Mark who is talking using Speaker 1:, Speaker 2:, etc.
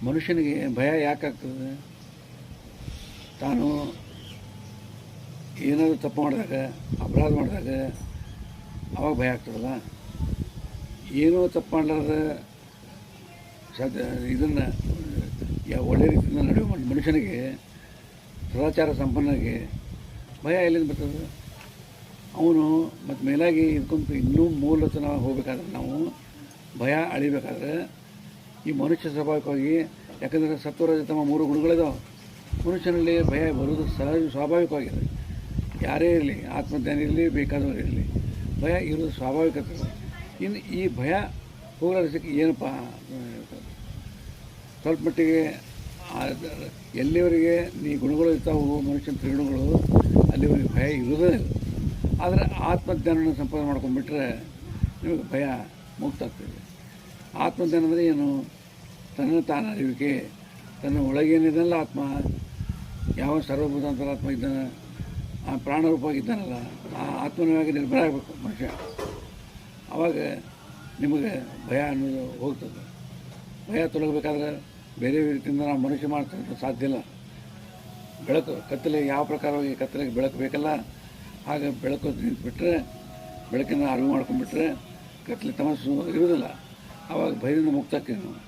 Speaker 1: ಮನುಷ್ಯನಿಗೆ ಭಯ ಯಾಕಾಗ್ತದೆ? ತಾನು ಏನಾದರೂ ತಪ್ಪು ಮಾಡಿದಾಗ, ಅಪರಾಧ ಮಾಡಿದಾಗ ಅವಾಗ ಭಯ ಆಗ್ತದಲ್ಲ. ಏನೋ ತಪ್ಪು ಮಾಡಲಾರ್ದ ಇದನ್ನು ಒಳ್ಳೆ ರೀತಿಯಿಂದ ನಡೆಯುವ ಮನುಷ್ಯನಿಗೆ, ಸದಾಚಾರ ಸಂಪನ್ನನಿಗೆ ಭಯ ಎಲ್ಲಿಂದ ಬರ್ತದೆ? ಅವನು ಮತ್ತು ಮೇಲಾಗಿ ಇದ್ಕೊಂಡು ಇನ್ನೂ ಮೂಲತನ ಹೋಗಬೇಕಾದ್ರೆ, ನಾವು ಭಯ ಅಳಿಬೇಕಾದ್ರೆ ಈ ಮನುಷ್ಯ ಸ್ವಾಭಾವಿಕವಾಗಿ, ಯಾಕಂದರೆ ಸತ್ವರಜತಮ 3 ಗುಣಗಳಿದಾವೆ ಮನುಷ್ಯನಲ್ಲಿ. ಭಯ ಬರುವುದು ಸಹಜ, ಸ್ವಾಭಾವಿಕವಾಗಿದೆ. ಯಾರೇ ಇರಲಿ, ಆತ್ಮಜ್ಞಾನ ಇರಲಿ, ಬೇಕಾದವರು ಇರಲಿ, ಭಯ ಇರೋದು ಸ್ವಾಭಾವಿಕತೆ. ಇನ್ನು ಈ ಭಯ ಹೋಗಲಾಡಿಸಕ್ಕೆ ಏನಪ್ಪ? ಸ್ವಲ್ಪ ಮಟ್ಟಿಗೆ ಎಲ್ಲಿವರೆಗೆ ನೀ ಗುಣಗಳು ಇರ್ತಾವೆ, ಮನುಷ್ಯನ ತ್ರಿಗುಣಗಳು, ಅಲ್ಲಿವರೆಗೆ ಭಯ ಇರೋದೇ ಇಲ್ಲ. ಆದರೆ ಆತ್ಮಜ್ಞಾನವನ್ನು ಸಂಪಾದನೆ ಮಾಡ್ಕೊಂಡ್ಬಿಟ್ರೆ ನಿಮಗೆ ಭಯ ಮುಕ್ತ ಆಗ್ತದೆ. ಆತ್ಮಜ್ಞಾನ ಅಂದರೆ ಏನು? ತನ್ನ ತಾನು ಅರಿವಿಕೆ, ತನ್ನ ಒಳಗೇನಿದೆಲ್ಲ ಆತ್ಮ, ಯಾವ ಸರ್ವಭೂತಾಂತರಾತ್ಮ ಇದ್ದಾನೆ, ಆ ಪ್ರಾಣರೂಪವಾಗಿ ಇದ್ದಾನಲ್ಲ, ಆ ಆತ್ಮನವಾಗಿ ನಿರ್ಭರ ಆಗಬೇಕು ಮನುಷ್ಯ. ಆವಾಗ ನಿಮಗೆ ಭಯ ಅನ್ನೋದು ಹೋಗ್ತದೆ. ಭಯ ತೊಲಗಬೇಕಾದ್ರೆ ಬೇರೆ ರೀತಿಯಿಂದ ನಾವು ಮನುಷ್ಯ ಮಾಡ್ತಾ ಸಾಧ್ಯ ಇಲ್ಲ. ಬೆಳಕು, ಕತ್ತಲೆ ಯಾವ ಪ್ರಕಾರವಾಗಿ ಕತ್ತಲೆಗೆ ಬೆಳಕು ಬೇಕಲ್ಲ, ಹಾಗೆ ಬೆಳಕು ನಿಂತುಬಿಟ್ರೆ, ಬೆಳಕಿನ ಅರಿವು ಮಾಡ್ಕೊಂಡ್ಬಿಟ್ರೆ ಕತ್ತಲೆ ತಮಸ್ಸು ಇರೋದಿಲ್ಲ. ಆವಾಗ ಭಯದಿಂದ ಮುಕ್ತ ಆಗ್ತೀವಿ ನಾವು.